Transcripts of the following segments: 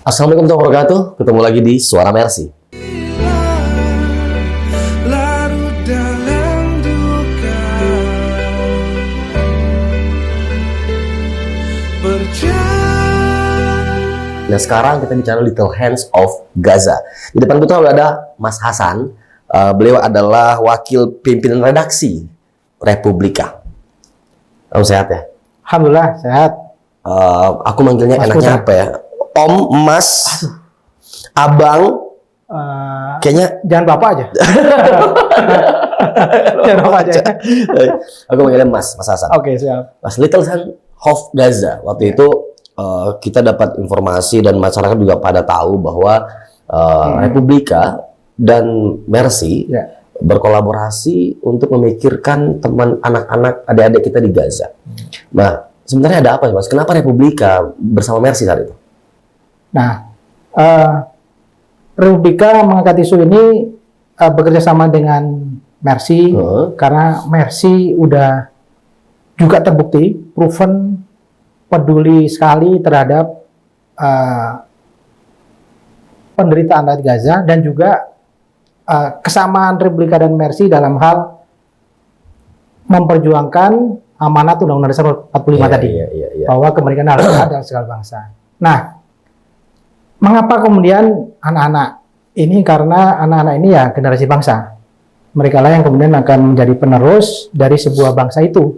Assalamualaikum warahmatullahi wabarakatuh. Ketemu lagi di Suara Mercy. Larut dalam duka, Nah sekarang kita bicara Little Hands of Gaza. Di depan kita udah ada Mas Hasan. Beliau adalah wakil pimpinan redaksi Republika. Kamu sehat ya? Alhamdulillah sehat. Aku manggilnya Mas enaknya Putra. apa ya? Om, Mas, Abang. Kayaknya Jangan bapak aja. Jangan bapak aja. aku manggilnya Mas Hasan. Oke, siap. Mas Little Hands of Gaza. Waktu itu kita dapat informasi dan masyarakat juga pada tahu bahwa Republika dan Mercy Ya. berkolaborasi untuk memikirkan teman anak-anak adik-adik kita di Gaza. Nah, sebenarnya ada apa sih, Mas? Kenapa Republika bersama Mercy saat itu? Nah, Republika mengangkat isu ini bekerja sama dengan Mercy karena Mercy udah juga terbukti proven peduli sekali terhadap penderitaan rakyat Gaza dan juga kesamaan Republika dan Mercy dalam hal memperjuangkan amanat Undang-Undang Dasar 45 tadi bahwa kemerdekaan harus ada segala bangsa. Nah, mengapa kemudian anak-anak ini? Karena anak-anak ini ya generasi bangsa. Mereka lah yang kemudian akan menjadi penerus dari sebuah bangsa itu.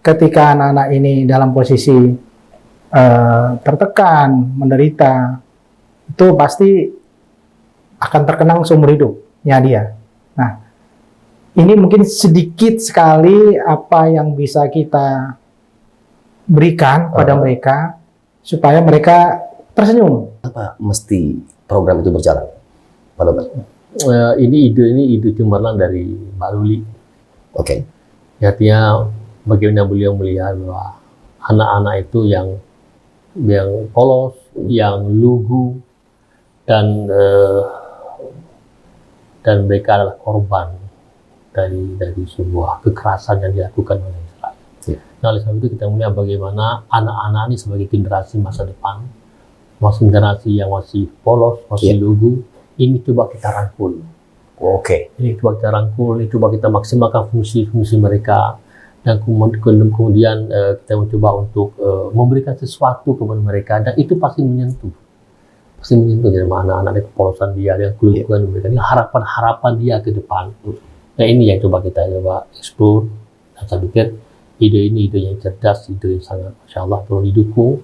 Ketika anak-anak ini dalam posisi tertekan, menderita, itu pasti akan terkenang seumur hidupnya dia. Nah, ini mungkin sedikit sekali apa yang bisa kita berikan pada mereka supaya mereka tersenyum. Apa mesti program itu berjalan, Pak Dokter? Ini ide cemerlang dari Mbak Luli. Oke. Artinya bagaimana beliau melihat bahwa anak-anak itu yang polos, yang lugu, dan mereka adalah korban dari sebuah kekerasan yang dilakukan oleh Israel. Nah, oleh sebab itu kita melihat bagaimana anak-anak ini sebagai generasi masa depan, masih generasi yang masih polos, masih lugu, ini coba kita rangkul. Ini coba kita rangkul, ini coba kita maksimalkan fungsi-fungsi mereka, dan kemudian kita mencoba untuk memberikan sesuatu kepada mereka, dan itu pasti menyentuh dari anak-anak kepolosan dia, dan keluhan mereka, ini harapan dia ke depan. Nah, ini yang coba kita explore, dan saya pikir ide ini ide yang cerdas, ide yang sangat Masya Allah perlu didukung.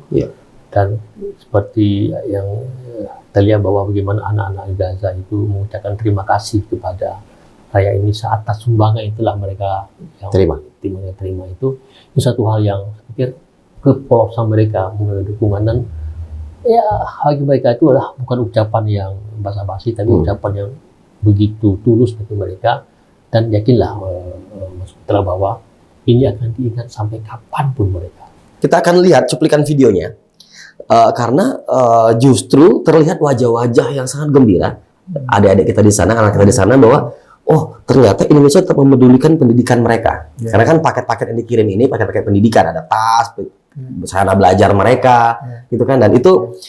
Dan seperti yang kita lihat bahwa bagaimana anak-anak Gaza itu mengucapkan terima kasih kepada raya ini atas sumbangan yang telah mereka terima itu satu hal yang saya pikir kepolosan mereka mengenai dukungan, dan ya bagi mereka itu adalah bukan ucapan yang basa-basi, tapi ucapan yang begitu tulus bagi mereka, dan yakinlah Mas Putra bahwa ini akan diingat sampai kapanpun mereka. Kita akan lihat cuplikan videonya. Karena justru terlihat wajah-wajah yang sangat gembira adik-adik kita di sana, anak kita di sana, bahwa oh ternyata Indonesia tetap memedulikan pendidikan mereka. Karena kan paket-paket yang dikirim ini paket-paket pendidikan, ada tas, sarana belajar mereka, gitu kan. Dan itu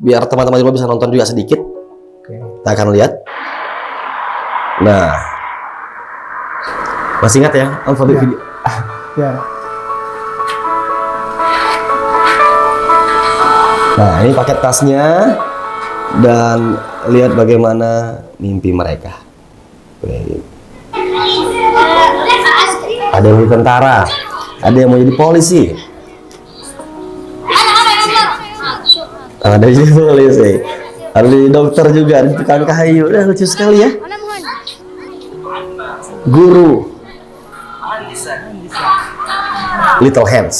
biar teman-teman juga bisa nonton juga sedikit. Kita akan lihat. Nah, masih ingat ya video? Nah, ini paket tasnya, dan lihat bagaimana mimpi mereka. Ada yang mau jadi tentara, ada yang mau jadi polisi, ada yang jadi polisi, ada jadi dokter juga, ada tukang kayu. Udah lucu sekali ya. Guru, Little Hands.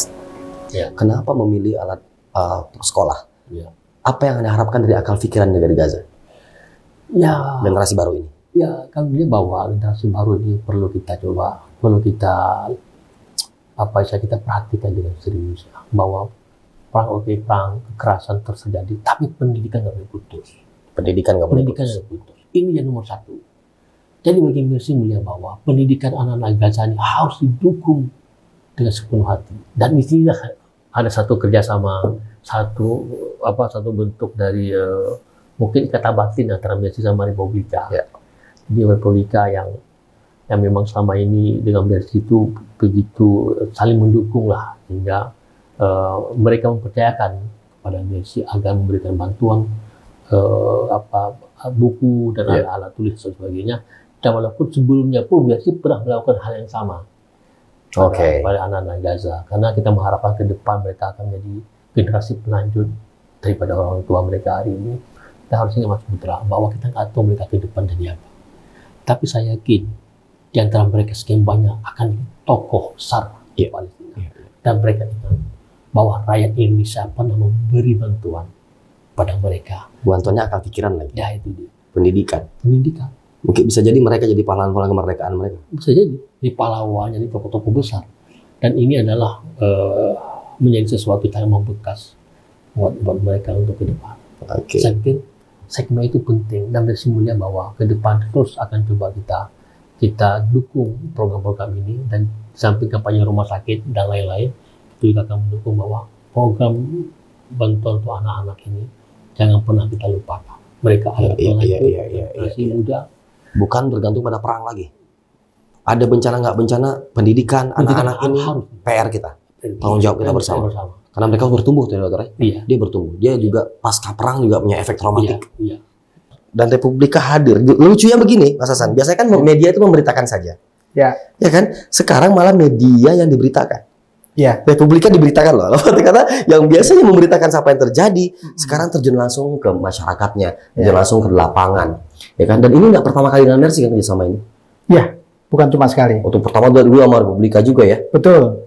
Kenapa memilih alat sekolah? Apa yang Anda harapkan dari akal pikirannya dari Gaza? Generasi baru ini. Kami lihat bahwa generasi baru ini perlu kita perhatikan dengan serius, bahwa perang kekerasan terjadi, tapi pendidikan nggak boleh putus. Pendidikan nggak boleh putus. Ini yang nomor satu. Jadi bagi Mercy melihat bahwa pendidikan anak-anak Gaza ini harus didukung dengan sepenuh hati. Dan di sini ada satu kerjasama, satu satu bentuk dari mungkin ikatan batin antara Mercy sama Republika. Ya. Jadi Republika yang memang selama ini dengan Mercy itu begitu saling mendukung lah, sehingga mereka mempercayakan kepada Mercy agar memberikan bantuan buku dan alat-alat tulis dan sebagainya. Dan walaupun sebelumnya pun Mercy pernah melakukan hal yang sama pada anak-anak Gaza, karena kita mengharapkan ke depan mereka akan menjadi generasi pelanjut daripada orang tua mereka hari ini. Kita harus ingat Mas Putra bahwa kita nggak tahu mereka ke depan jadi apa. Tapi saya yakin di antara mereka sekian banyak akan tokoh besar di Palestina. Dan mereka ingat bahwa rakyat Indonesia pernah memberi bantuan pada mereka. Bantuannya akal pikiran lagi. Ya, itu dia. Pendidikan. Mungkin bisa jadi mereka jadi pahlawan-pahlawan kemerdekaan mereka. Bisa jadi di pahlawan, jadi tokoh-tokoh besar. Dan ini adalah menjadi sesuatu yang membekas buat mereka untuk ke depan. Saya pikir segmen itu penting dan bersimbolnya bahwa ke depan terus akan coba kita dukung program-program ini, dan samping kampanye rumah sakit dan lain-lain, itu juga akan mendukung bahwa program bantuan untuk anak-anak ini jangan pernah kita lupakan. Mereka adalah generasi muda. Bukan bergantung pada perang lagi. Ada bencana nggak bencana, pendidikan anak-anak ini PR kita, tanggung jawab kita bersama. Karena mereka bertumbuh, dokter. Iya. Dia bertumbuh. Dia juga pasca perang juga punya efek traumatik. Iya. Dan Republika hadir. Lucunya begini, Mas Hasan. Biasanya kan media itu memberitakan saja. Ya. Ya kan? Sekarang malah media yang diberitakan. Ya. Republika diberitakan loh. Karena yang biasanya memberitakan apa yang terjadi, sekarang terjun langsung ke masyarakatnya, terjun langsung ke lapangan. Ya kan? Dan ini nggak pertama kali dengan Mercy kan kerjasama ini. Ya, bukan cuma sekali. Waktu pertama dulu sama Republika juga ya. Betul.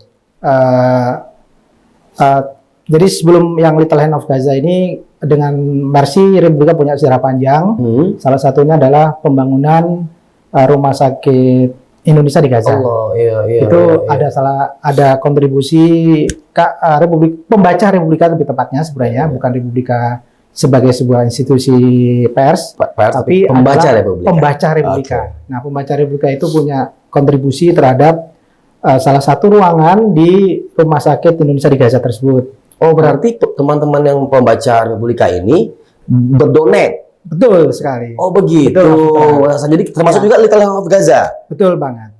Jadi sebelum yang Little Hand of Gaza ini, dengan Mercy, Republika punya sejarah panjang. Salah satunya adalah pembangunan rumah sakit Indonesia di Gaza. Itu ada kontribusi pembaca Republika lebih tepatnya sebenarnya, bukan Republika sebagai sebuah institusi pers, tapi pembaca Republika. Nah, pembaca Republika itu punya kontribusi terhadap salah satu ruangan di rumah sakit Indonesia di Gaza tersebut. Oh, berarti teman-teman yang pembaca Republika ini berdonate. Betul sekali. Oh, begitu. Jadi termasuk juga Little Hand of Gaza. Betul banget.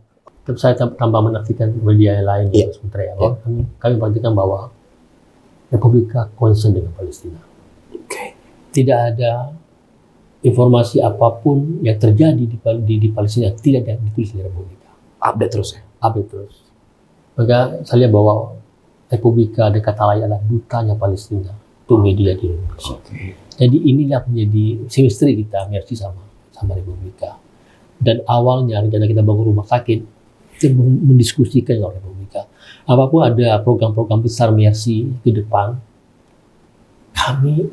Terus saya tambah menafikan media yang lain, sementara kami perhatikan bahwa Republika concern dengan Palestina. Tidak ada informasi apapun yang terjadi di Palestina tidak ada ditulis di Republika. Update terus ya? Update terus. Maka saya lihat bahwa Republika ada kata lain adalah dutanya Palestina untuk media di Indonesia. Jadi inilah menjadi chemistry kita, Mercy sama Republika. Dan awalnya rencana kita bangun rumah sakit, kita mendiskusikan dengan Republika. Apapun ada program-program besar Mercy ke depan, kami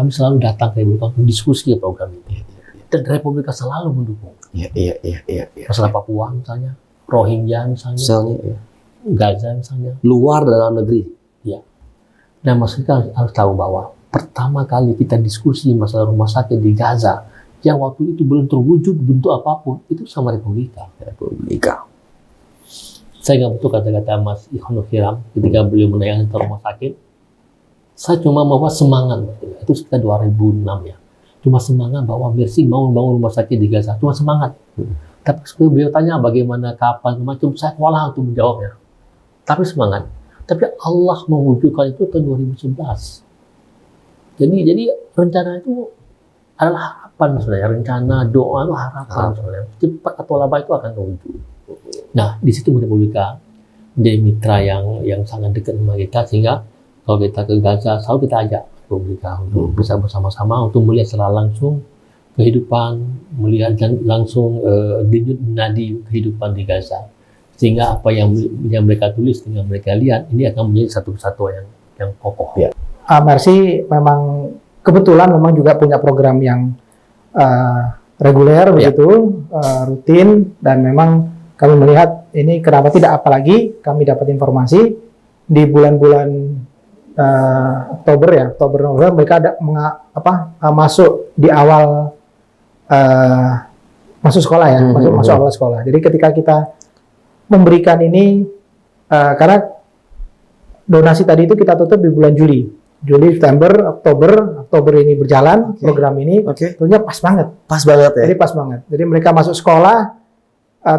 selalu datang ke Republika untuk diskusi program itu. Dan Republika selalu mendukung. Masalah Papua misalnya, Rohingya misalnya, Gaza misalnya. Luar dalam negeri. Ya. Nah, maksudnya harus tahu bahwa pertama kali kita diskusi masalah rumah sakit di Gaza, yang waktu itu belum terwujud bentuk apapun, itu sama Republika. Saya nggak betul kata-kata Mas Ikhwanul Kiram ketika beliau menanyakan tentang rumah sakit. Saya cuma membawa semangat, itu sekitar 2006 ya. Cuma semangat bahwa Mercy mau membangun rumah sakit di Gaza, cuma semangat. Tapi setelah beliau tanya bagaimana, kapan, macam saya kewalahan untuk menjawabnya. Tapi semangat. Tapi Allah mewujudkan itu tahun 2011. Jadi rencana itu adalah harapan sebenarnya, rencana doa itu harapan sebenarnya. Cepat atau lambat itu akan terwujud. Nah, di situ Republika menjadi mitra yang sangat dekat sama kita, sehingga kalau kita ke Gaza selalu kita ajak Republika untuk bisa bersama-sama untuk melihat secara langsung kehidupan, melihat langsung denyut nadi kehidupan di Gaza, sehingga apa yang mereka tulis dengan mereka lihat ini akan menjadi satu kesatuan yang kokoh. Mercy memang kebetulan memang juga punya program yang reguler begitu, rutin, dan memang kami melihat ini kenapa tidak, apalagi kami dapat informasi di bulan-bulan Oktober November mereka ada masuk di awal masuk sekolah ya, masuk awal sekolah. Jadi ketika kita memberikan ini karena donasi tadi itu kita tutup di bulan Juli Juli, September, Oktober ini berjalan program ini, tentunya pas banget. Pas banget ya. Jadi pas banget. Jadi mereka masuk sekolah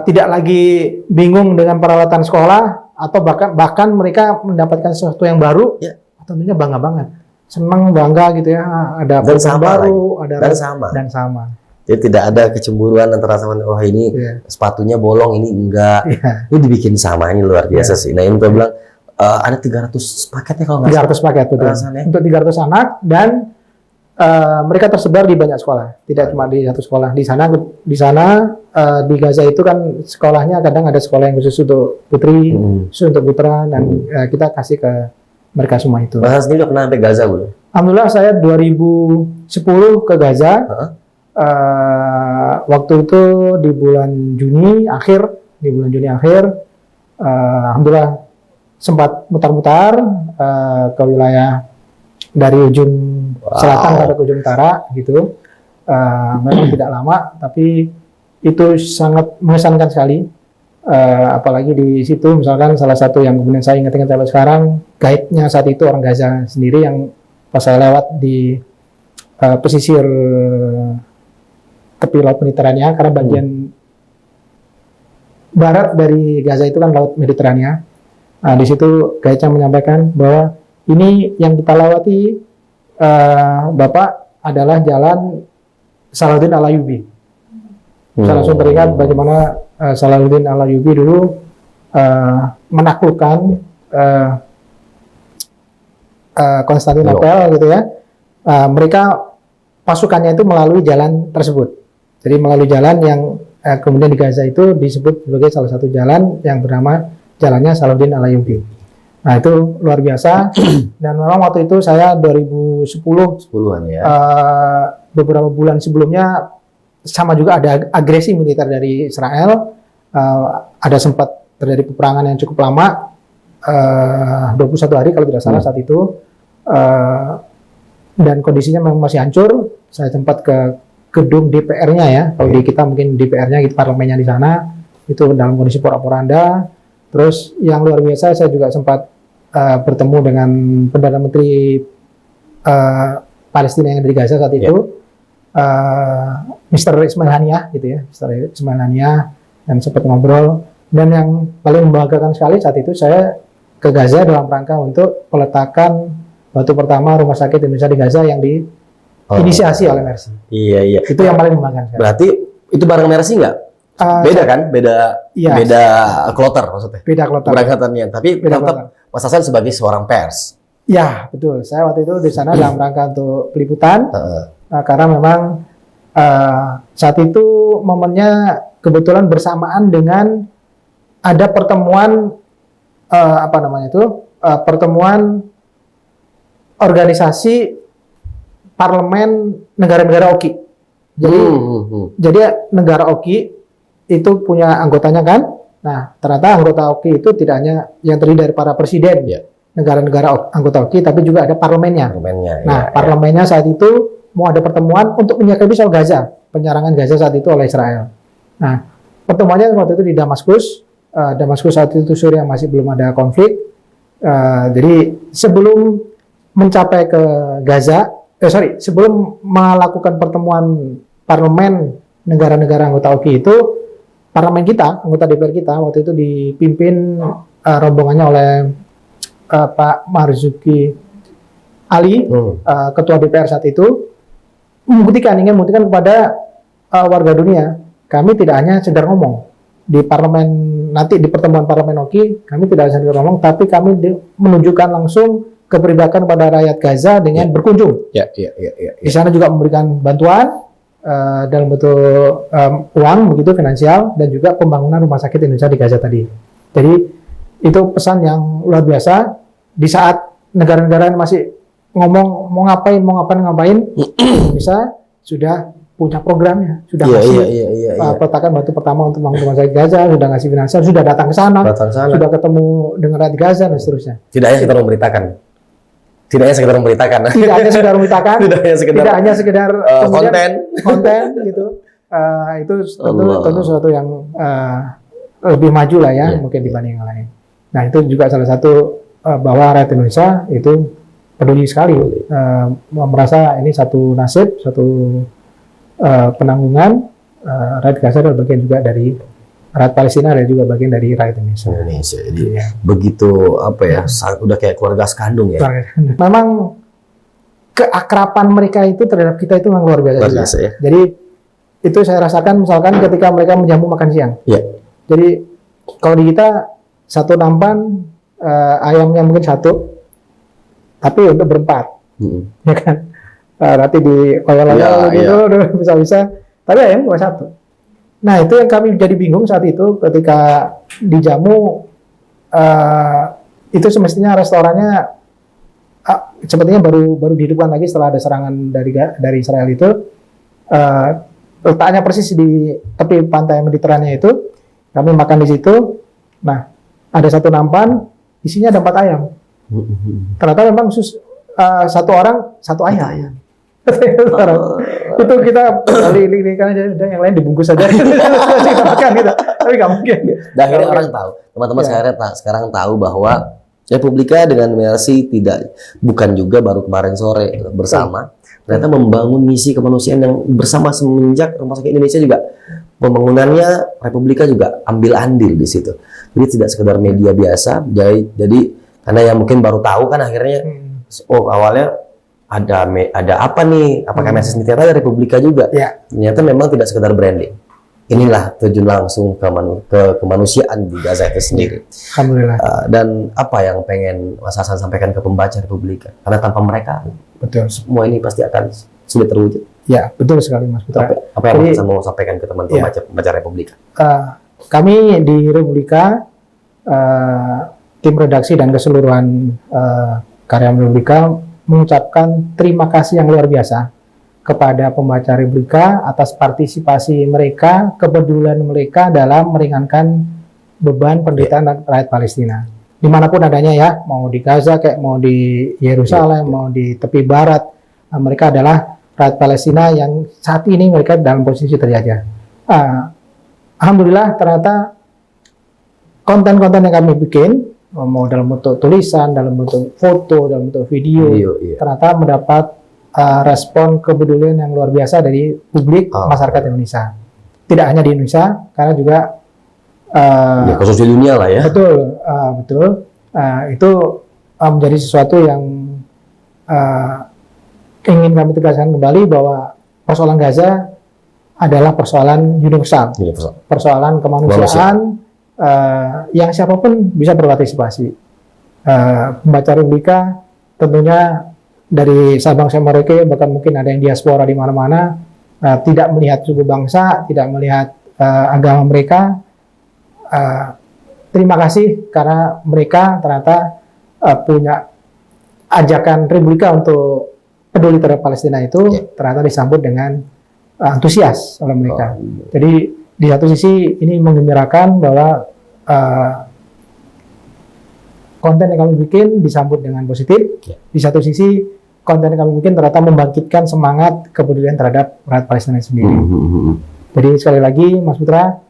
tidak lagi bingung dengan peralatan sekolah atau bahkan mereka mendapatkan sesuatu yang baru, tentunya bangga banget. Senang, bangga gitu ya. Ada program baru, ada dan sama. Jadi tidak ada kecemburuan antara sama, oh ini sepatunya bolong, ini enggak. Ini dibikin sama, ini luar biasa sih. Nah, ini gue bilang ada 300 paket ya kalau nggak salah. 300 paket betul. Untuk 300 anak dan mereka tersebar di banyak sekolah, tidak cuma di satu sekolah. Di sana di Gaza itu kan sekolahnya kadang ada sekolah yang khusus untuk putri, khusus untuk putra, dan kita kasih ke mereka semua itu. Mas sendiri udah pernah sampai Gaza belum? Alhamdulillah saya 2010 ke Gaza. Waktu itu di bulan Juni akhir, alhamdulillah sempat mutar-mutar ke wilayah dari ujung selatan sampai ke ujung utara gitu. Memang tidak lama, tapi itu sangat mengesankan sekali. Apalagi di situ misalkan salah satu yang kemudian saya ingat sampai sekarang, guide-nya saat itu orang Gaza sendiri yang pas saya lewat di pesisir tepi laut Mediterania, karena bagian barat dari Gaza itu kan laut Mediterania. Nah, di situ guide-nya menyampaikan bahwa ini yang kita lewati Bapak adalah jalan Salahuddin Al-Ayyubi. Saya langsung teringat bagaimana Salahuddin Al-Ayyubi dulu menaklukkan Konstantinopel gitu ya. Mereka pasukannya itu melalui jalan tersebut. Jadi melalui jalan yang kemudian di Gaza itu disebut sebagai salah satu jalan yang bernama jalannya Salahuddin Al-Ayyubi. Nah, itu luar biasa. Dan memang waktu itu saya 2010-an ya. Beberapa bulan sebelumnya sama juga ada agresi militer dari Israel. Ada sempat terjadi peperangan yang cukup lama, 21 hari kalau tidak salah saat itu. Dan kondisinya memang masih hancur. Saya sempat ke gedung DPR-nya ya. Kalau di kita mungkin DPR-nya, gitu, parlemennya di sana. Itu dalam kondisi porak-poranda. Terus yang luar biasa, saya juga sempat bertemu dengan Perdana Menteri Palestina yang dari Gaza saat itu, Mr. Ismail Haniyah gitu ya, Mr. Ismail Haniyah, dan sempat ngobrol. Dan yang paling membanggakan sekali saat itu saya ke Gaza dalam rangka untuk peletakan batu pertama rumah sakit Indonesia di Gaza yang diinisiasi oleh Mercy. Iya. Itu yang paling membanggakan sekali. Berarti itu bareng Mercy nggak? Beda kan? Beda kloter maksudnya. Beda kloter. Berangkatannya, tapi tetap Mas Hasan sebagai seorang pers. Ya, betul. Saya waktu itu di sana dalam rangka untuk peliputan. Karena memang saat itu momennya kebetulan bersamaan dengan ada pertemuan pertemuan organisasi parlemen negara-negara OKI. Jadi negara OKI itu punya anggotanya kan. Nah, ternyata anggota OKI itu tidak hanya yang terdiri dari para presiden negara-negara anggota OKI, tapi juga ada parlemennya. Parlemennya saat itu mau ada pertemuan untuk menyikapi soal Gaza, penyerangan Gaza saat itu oleh Israel. Nah, pertemuannya waktu itu di Damaskus. Damaskus saat itu Suriah masih belum ada konflik. Jadi sebelum mencapai ke Gaza, sebelum melakukan pertemuan parlemen negara-negara anggota OKI itu, parlemen kita, anggota DPR kita waktu itu dipimpin rombongannya oleh Pak Marzuki Ali, ketua DPR saat itu, ingin membuktikan kepada warga dunia, kami tidak hanya sekedar ngomong di parlemen, nanti di pertemuan parlemen OKI, kami tidak hanya sekedar ngomong, tapi kami menunjukkan langsung kepribadian pada rakyat Gaza dengan berkunjung. Di sana juga memberikan bantuan dalam bentuk uang begitu, finansial, dan juga pembangunan rumah sakit Indonesia di Gaza tadi. Jadi itu pesan yang luar biasa di saat negara-negara yang masih ngomong mau ngapain, Indonesia sudah punya programnya, sudah ngasih peletakan batu pertama untuk membangun rumah sakit Gaza, sudah ngasih finansial, sudah datang ke sana, sudah ketemu dengan rakyat Gaza dan seterusnya. Tidak hanya sekedar memberitakan. Tidak hanya sekedar sekedar konten gitu. Itu tentu sesuatu yang lebih maju lah ya, mungkin dibanding yang lain. Nah, itu juga salah satu bahwa rakyat Indonesia itu peduli sekali, merasa ini satu nasib, satu penanggungan. Rakyat Gaza adalah bagian juga dari rakyat Palestina dan juga bagian dari rakyat Indonesia. Jadi begitu udah kayak keluarga sekandung ya. Memang keakraban mereka itu terhadap kita itu memang luar biasa. Ya. Jadi itu saya rasakan misalkan ketika mereka menjamu makan siang. Ya. Jadi kalau di kita satu nampan ayamnya mungkin satu, tapi untuk berempat, ya kan? Nanti di koyol-koyol gitu, bisa-bisa. Tapi ayam cuma satu. Nah itu yang kami jadi bingung saat itu ketika dijamu, itu semestinya restorannya sepertinya baru dihidupkan lagi setelah ada serangan dari Israel itu. Letaknya persis di tepi pantai Mediterania itu, kami makan di situ. Nah ada satu nampan, isinya ada 4 ayam. Ternyata memang satu orang satu ayam. Itu kita lilikan aja, yang lain dibungkus saja kita makan gitu. Tapi nggak mungkin. Dan akhirnya orang tahu, teman-teman sekarang tahu bahwa Republika dengan Mercy bukan juga baru kemarin sore bersama, ternyata membangun misi kemanusiaan yang bersama semenjak Rumah Sakit Indonesia juga pembangunannya Republika juga ambil andil di situ. Jadi tidak sekedar media biasa, jadi karena yang mungkin baru tahu kan akhirnya awalnya ada apa nih? Apakah Mercy sendiri? Ternyata ada Republika juga. Ya. Ternyata memang tidak sekedar branding. Inilah terjun langsung ke kemanusiaan di Gaza itu sendiri. Alhamdulillah. Dan apa yang pengen Mas Hasan sampaikan ke pembaca Republika? Karena tanpa mereka, betul, semua ini pasti akan sulit terwujud. Ya, betul sekali Mas Putra. Apa yang Mas Hasan mau sampaikan ke teman-teman pembaca Republika? Kami di Republika, tim redaksi dan keseluruhan karyawan Republika mengucapkan terima kasih yang luar biasa kepada pembaca Republika atas partisipasi mereka, kepedulian mereka dalam meringankan beban penderitaan rakyat Palestina. Dimanapun adanya ya, mau di Gaza, kayak mau di Yerusalem, mau di tepi barat, mereka adalah rakyat Palestina yang saat ini mereka dalam posisi terjajah. Alhamdulillah ternyata konten-konten yang kami bikin, mau dalam bentuk tulisan, dalam bentuk foto, dalam bentuk video, ternyata mendapat respon kepedulian yang luar biasa dari publik masyarakat Indonesia. Tidak hanya di Indonesia, karena juga khusus di dunia lah ya. Betul, betul. Itu menjadi sesuatu yang ingin kami tegaskan kembali bahwa persoalan Gaza adalah persoalan universal. Persoalan kemanusiaan. Yang siapapun bisa berpartisipasi. Pembaca Republika tentunya dari Sabang sampai Merauke, bahkan mungkin ada yang diaspora di mana-mana, tidak melihat suku bangsa, tidak melihat agama mereka. Terima kasih karena mereka ternyata punya ajakan Republika untuk peduli terhadap Palestina itu ternyata disambut dengan antusias oleh mereka. Jadi di satu sisi ini menggembirakan bahwa konten yang kami bikin disambut dengan positif. Di satu sisi konten yang kami bikin ternyata membangkitkan semangat kepedulian terhadap rakyat Palestina sendiri. Jadi sekali lagi Mas Putra,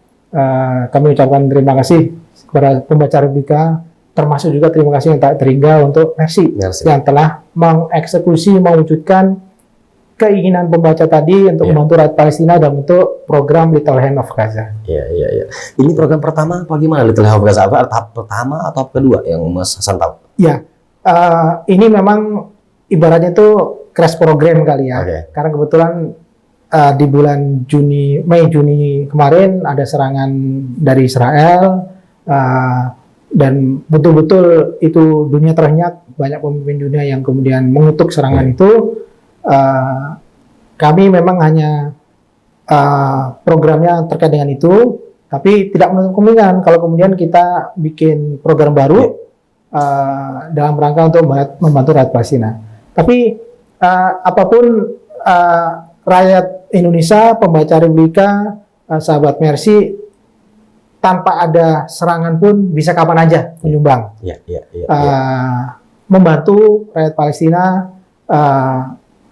kami ucapkan terima kasih kepada pembaca Republika, termasuk juga terima kasih yang tak terhingga untuk Mercy yang telah mengeksekusi, mewujudkan keinginan pembaca tadi untuk membantu rakyat Palestina dalam bentuk program Little Hand of Gaza. Iya. Ini program pertama apa gimana Little Hand of Gaza? Tahap pertama atau kedua yang Mas Hasan tahu? Ya, ini memang ibaratnya itu crash program kali ya. Karena kebetulan di bulan Mei Juni kemarin ada serangan dari Israel dan betul-betul itu dunia terhenyak, banyak pemimpin dunia yang kemudian mengutuk serangan itu. Kami memang hanya programnya terkait dengan itu, tapi tidak menutup kemungkinan kalau kemudian kita bikin program baru dalam rangka untuk membantu rakyat Palestina. Tapi apapun rakyat Indonesia, pembaca Republika, sahabat Mercy, tanpa ada serangan pun bisa kapan aja menyumbang, membantu rakyat Palestina.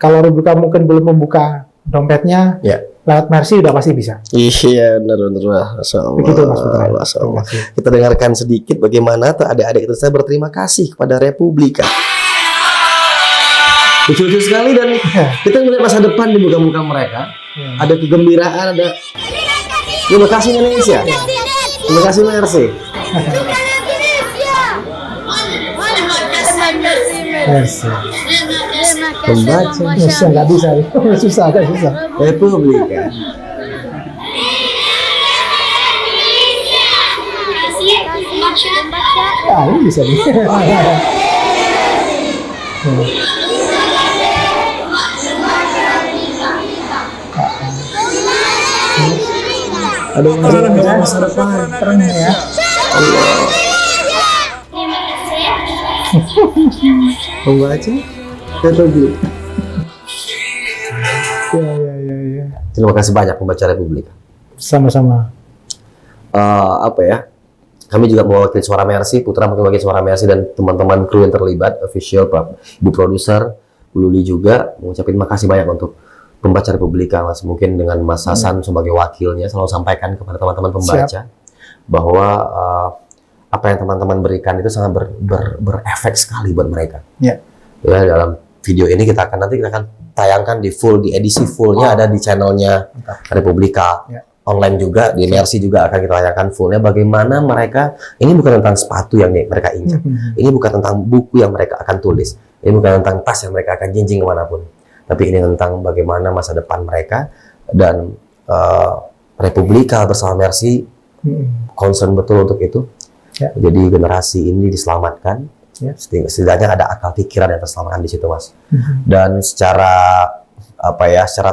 Kalau Republika mungkin belum membuka dompetnya, lewat Mercy udah pasti bisa. Iya, benar. Begitu Mas Putra. Kita dengarkan sedikit bagaimana adik-adik kita berterima kasih kepada Republika. lucu-lucu sekali dan kita melihat masa depan di muka-muka mereka. Ada kegembiraan, ada terima kasih Indonesia. Terima kasih Mercy. Mercy. Pembaca Susah, nggak bisa. Susah, agak susah. Republika. Ah, ini bisa nih. Aduh, masa depan. Keren ya. Pembaca Republik. Ya. Terima kasih banyak pembaca Republik. Sama-sama. Apa ya? Kami juga mewakili suara Mercy, Putra mewakili suara Mercy dan teman-teman kru yang terlibat, official, Ibu produser, Bu Luli juga mengucapkan makasih banyak untuk pembaca Republika, Mas. Mungkin dengan Mas Hasan sebagai wakilnya selalu sampaikan kepada teman-teman pembaca bahwa apa yang teman-teman berikan itu sangat berefek sekali buat mereka. Ya. Ya, dalam video ini kita akan tayangkan di edisi fullnya ada di channelnya Republika. Ya. Online juga, di Mercy juga akan kita tayangkan fullnya bagaimana mereka, ini bukan tentang sepatu yang mereka injak, ini bukan tentang buku yang mereka akan tulis, ini bukan tentang tas yang mereka akan jinjing kemanapun, tapi ini tentang bagaimana masa depan mereka dan Republika bersama Mercy concern betul untuk itu. Ya. Jadi generasi ini diselamatkan, Ya. setidaknya ada akal pikiran yang terselamatkan di situ, Mas. Dan secara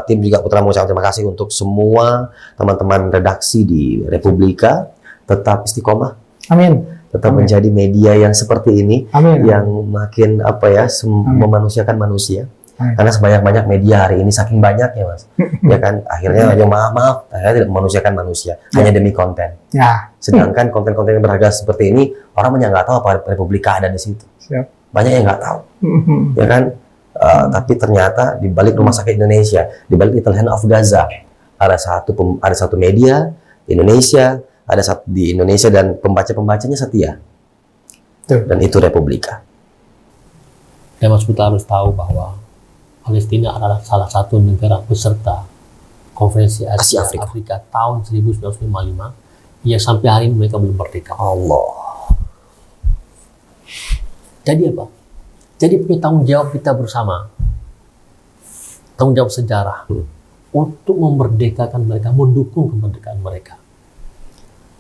tim juga Putra mengucapkan terima kasih untuk semua teman-teman redaksi di Republika, tetap istiqomah, Amin. tetap Amin. menjadi media yang seperti ini, Amin. yang makin memanusiakan manusia. Amin. Karena sebanyak-banyak media hari ini saking banyaknya, Mas, ya kan, akhirnya hanya maaf, akhirnya tidak memanusiakan manusia hanya demi konten. Ya. Sedangkan konten-konten yang berharga seperti ini orang banyak nggak tahu apa Republika ada di situ. Siap. Banyak yang nggak tahu, ya kan. Tapi ternyata di balik Rumah Sakit Indonesia, di balik Little Hand of Gaza, ada satu media di Indonesia, ada satu di Indonesia dan pembaca-pembacanya setia. Tuh. Dan itu Republika. Dan Mas Putra harus tahu bahwa Palestina adalah salah satu negara peserta Konferensi Asia Afrika tahun 1955 yang sampai hari ini mereka belum merdeka. Allah. Jadi apa? Jadi punya tanggung jawab kita bersama, tanggung jawab sejarah untuk memerdekakan mereka, mendukung kemerdekaan mereka.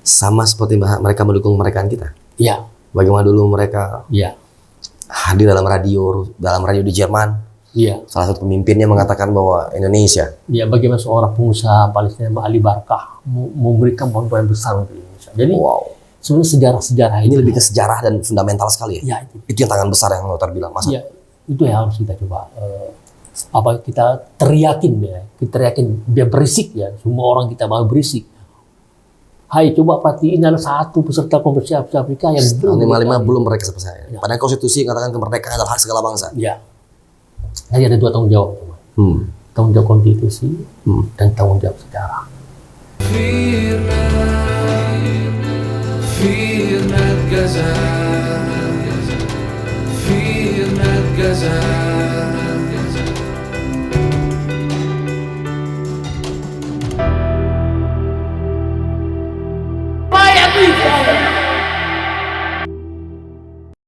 Sama seperti mereka mendukung kemerdekaan kita. Ya. Bagaimana dulu mereka hadir dalam radio di Jerman. Iya. Salah satu pemimpinnya mengatakan bahwa Indonesia. Ya, bagaimana seorang pengusaha Palestina Ali Barkah memberikan bantuan besar untuk Indonesia. Jadi sebenarnya sejarah-sejarah ini lebih ke sejarah dan fundamental sekali ya. Ya itu yang tangan besar yang Lothar bilang, Mas. Ya, itu yang harus kita coba kita teriakin ya, kita teriakin biar berisik ya, semua orang kita mau berisik. Hai, coba perhatiin ada satu peserta Konferensi Asia Afrika yang tahun 55 belum mereka selesai. Ya. Padahal konstitusi mengatakan kemerdekaan adalah hak segala bangsa. Ya. Jadi ada dua tanggung jawab, tanggung jawab konstitusi dan tanggung jawab sejarah. Firmat Gaza,